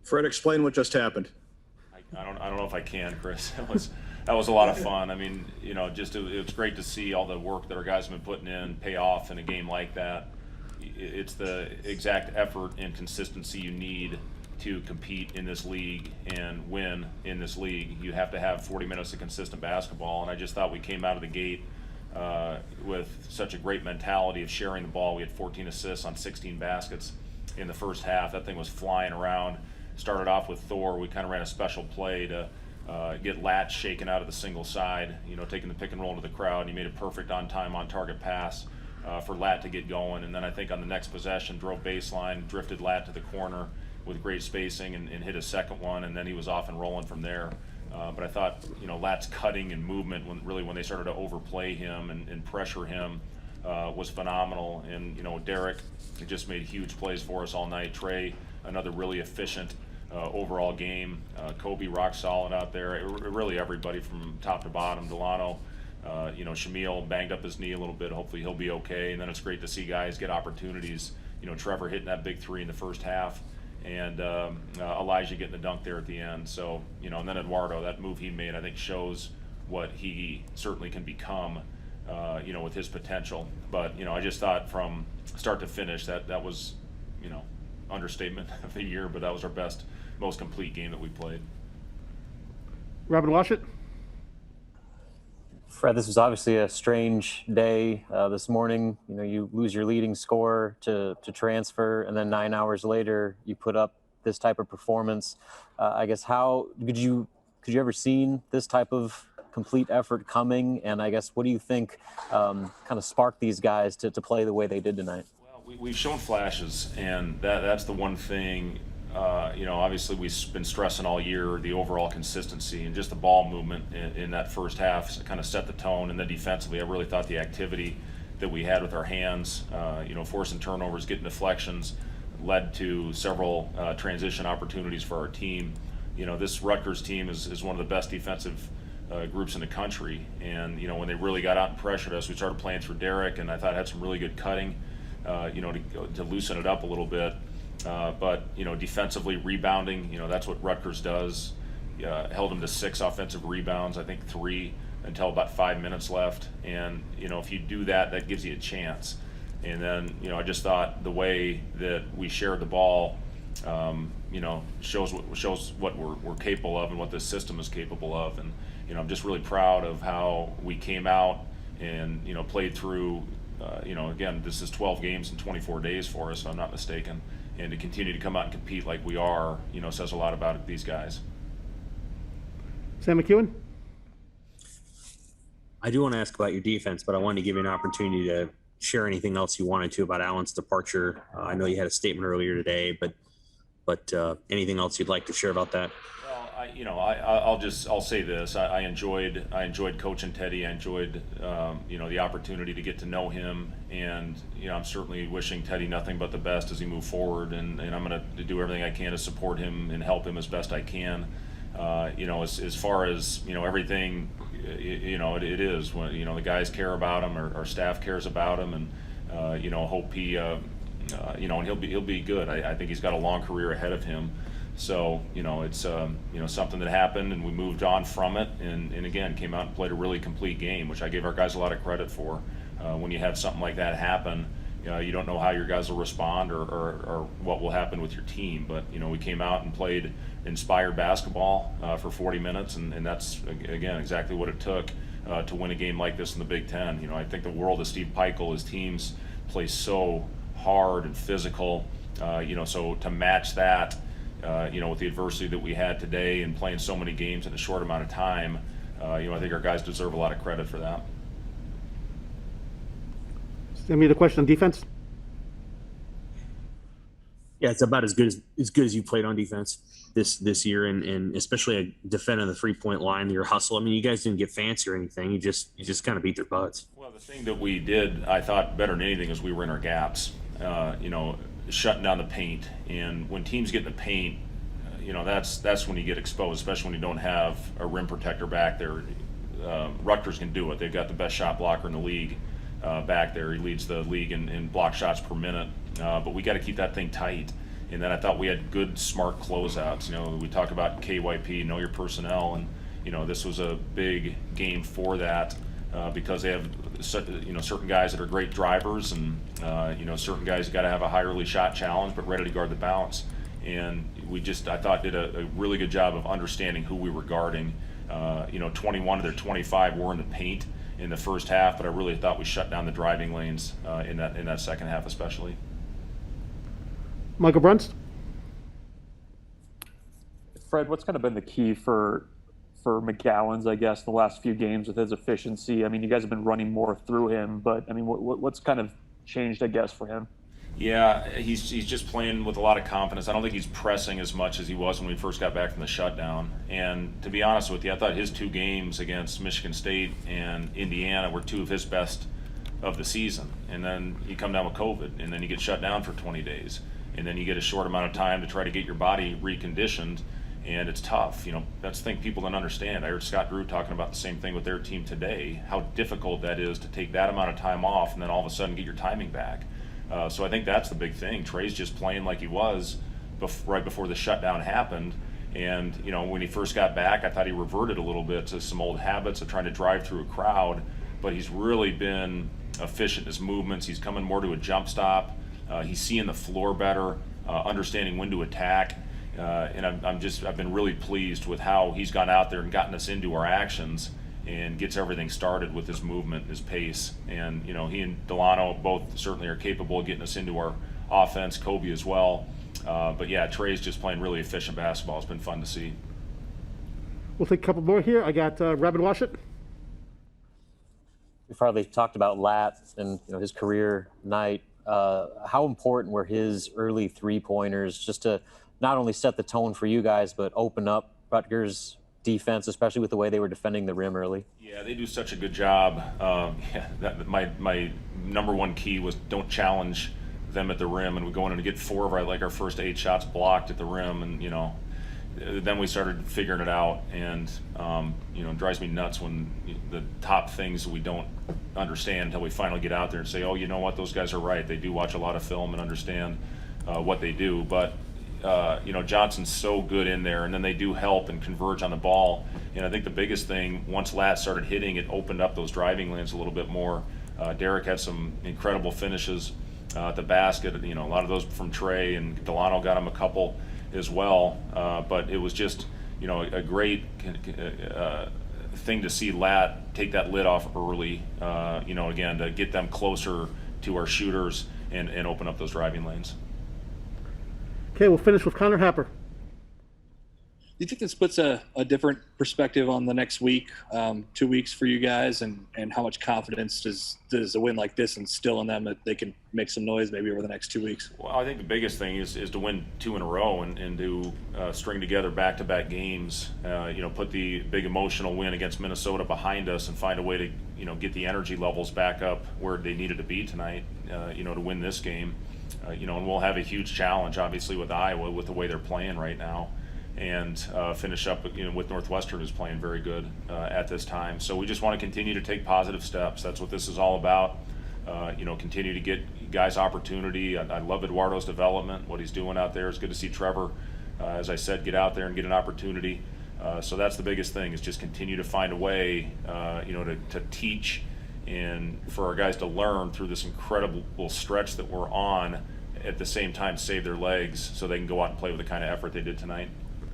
Fred, explain what just happened. I don't know if I can, Chris. That was a lot of fun. I mean, just it was great to see all the work that our guys have been putting in pay off in a game like that. It's the exact effort and consistency you need to compete in this league and win in this league. You have to have 40 minutes of consistent basketball, and I just thought we came out of the gate with such a great mentality of sharing the ball. We had 14 assists on 16 baskets in the first half. That thing was flying around. Started off with Thor. We kind of ran a special play to get Latch shaken out of the single side, taking the pick and roll into the crowd. He made a perfect on-time, on-target pass for Lat to get going. And then I think on the next possession, drove baseline, drifted Lat to the corner with great spacing and hit a second one, and then he was off and rolling from there. But I thought, Lat's cutting and movement, when they started to overplay him and pressure him, was phenomenal. And, Derek just made huge plays for us all night. Trey, another really efficient overall game. Kobe, rock solid out there. Really everybody from top to bottom. Delano, Shamil banged up his knee a little bit. Hopefully he'll be okay. And then it's great to see guys get opportunities. Trevor hitting that big three in the first half, and Elijah getting the dunk there at the end. So, and then Eduardo, that move he made, I think shows what he certainly can become, with his potential. But, I just thought from start to finish that was, understatement of the year, but that was our best, most complete game that we played. Robin Washut. Fred, this was obviously a strange day this morning. You lose your leading scorer to transfer, and then 9 hours later, you put up this type of performance. I guess how could you ever seen this type of complete effort coming? And I guess what do you think kind of sparked these guys to play the way they did tonight? Well, we've shown flashes, and that's the one thing. Obviously we've been stressing all year the overall consistency and just the ball movement in that first half kind of set the tone. And then defensively, I really thought the activity that we had with our hands, forcing turnovers, getting deflections, led to several transition opportunities for our team. This Rutgers team is one of the best defensive groups in the country. And, when they really got out and pressured us, we started playing through Derek, and I thought had some really good cutting, to loosen it up a little bit. But defensively rebounding, that's what Rutgers does. Held them to 6 offensive rebounds, I think 3 until about 5 minutes left. And if you do that, that gives you a chance. And then I just thought the way that we shared the ball, shows what we're capable of and what this system is capable of. And I'm just really proud of how we came out and played through. Again, this is 12 games in 24 days for us, if I'm not mistaken. And to continue to come out and compete like we are, says a lot about these guys. Sam McEwen? I do want to ask about your defense, but I wanted to give you an opportunity to share anything else you wanted to about Allen's departure. I know you had a statement earlier today, but anything else you'd like to share about that? Well, I'll say this. I enjoyed coaching Teddy. I enjoyed, the opportunity to get to know him, and I'm certainly wishing Teddy nothing but the best as he moves forward, and I'm going to do everything I can to support him and help him as best I can. As far as everything, it is when the guys care about him, our staff cares about him, and hope he, and he'll be good. I think he's got a long career ahead of him. So, it's, something that happened, and we moved on from it, and again, came out and played a really complete game, which I gave our guys a lot of credit for. When you have something like that happen, you don't know how your guys will respond or what will happen with your team. But, we came out and played inspired basketball for 40 minutes, and that's, again, exactly what it took to win a game like this in the Big Ten. I think the world of Steve Peichel, his teams play so hard and physical, so to match that, with the adversity that we had today and playing so many games in a short amount of time, I think our guys deserve a lot of credit for that. Send me the question on defense. Yeah, it's about as good as you played on defense this year, and especially defending the 3-point line, your hustle. I mean, you guys didn't get fancy or anything. You just kind of beat their butts. Well, the thing that we did, I thought better than anything, is we were in our gaps. Shutting down the paint, and when teams get in the paint, that's when you get exposed, especially when you don't have a rim protector back there. Rutgers can do it. They've got the best shot blocker in the league back there. He leads the league in block shots per minute, but we got to keep that thing tight. And then I thought we had good, smart closeouts. We talk about KYP, know your personnel, and this was a big game for that because they have certain guys that are great drivers, and certain guys got to have a high early shot challenge, but ready to guard the bounce. And I thought did a really good job of understanding who we were guarding. 21 of their 25 were in the paint in the first half, but I really thought we shut down the driving lanes in that second half especially. Michael Brunst? Fred, what's kind of been the key for McGowan's, I guess, the last few games with his efficiency? I mean, you guys have been running more through him, but I mean, what's kind of changed, I guess, for him? Yeah, he's just playing with a lot of confidence. I don't think he's pressing as much as he was when we first got back from the shutdown. And to be honest with you, I thought his 2 games against Michigan State and Indiana were 2 of his best of the season. And then you come down with COVID, and then you get shut down for 20 days. And then you get a short amount of time to try to get your body reconditioned, and it's tough. That's the thing people don't understand. I heard Scott Drew talking about the same thing with their team today, how difficult that is to take that amount of time off and then all of a sudden get your timing back. So I think that's the big thing. Trey's just playing like he was right before the shutdown happened. And, when he first got back, I thought he reverted a little bit to some old habits of trying to drive through a crowd, but he's really been efficient in his movements. He's coming more to a jump stop. He's seeing the floor better, understanding when to attack. And I've been really pleased with how he's gone out there and gotten us into our actions and gets everything started with his movement, his pace. And, he and Delano both certainly are capable of getting us into our offense, Kobe as well. But yeah, Trey's just playing really efficient basketball. It's been fun to see. We'll take a couple more here. I got Robin Washut. We've hardly talked about Lat and his career night. How important were his early 3-pointers just to not only set the tone for you guys, but open up Rutgers' defense, especially with the way they were defending the rim early? Yeah, they do such a good job. My number one key was don't challenge them at the rim, and we go in and get 4 of our first 8 shots blocked at the rim, and then we started figuring it out, and it drives me nuts when the top things we don't understand until we finally get out there and say, oh, you know what, those guys are right. They do watch a lot of film and understand what they do, but Johnson's so good in there, and then they do help and converge on the ball. And I think the biggest thing, once Lat started hitting, it opened up those driving lanes a little bit more. Derek had some incredible finishes at the basket, a lot of those from Trey, and Delano got him a couple as well. But it was just, a great thing to see Lat take that lid off early, again, to get them closer to our shooters and open up those driving lanes. Okay, we'll finish with Connor Happer. Do you think this puts a different perspective on the next week, 2 weeks for you guys, and how much confidence does a win like this instill in them that they can make some noise maybe over the next 2 weeks? Well, I think the biggest thing is to win 2 in a row and to string together back-to-back games, put the big emotional win against Minnesota behind us and find a way to, get the energy levels back up where they needed to be tonight, to win this game. And we'll have a huge challenge, obviously, with Iowa with the way they're playing right now. And finish up with Northwestern, who's playing very good at this time. So we just want to continue to take positive steps. That's what this is all about. Continue to get guys opportunity. I love Eduardo's development. What he's doing out there. It's good to see Trevor, as I said, get out there and get an opportunity. So that's the biggest thing, is just continue to find a way to teach and for our guys to learn through this incredible stretch that we're on, at the same time save their legs so they can go out and play with the kind of effort they did tonight.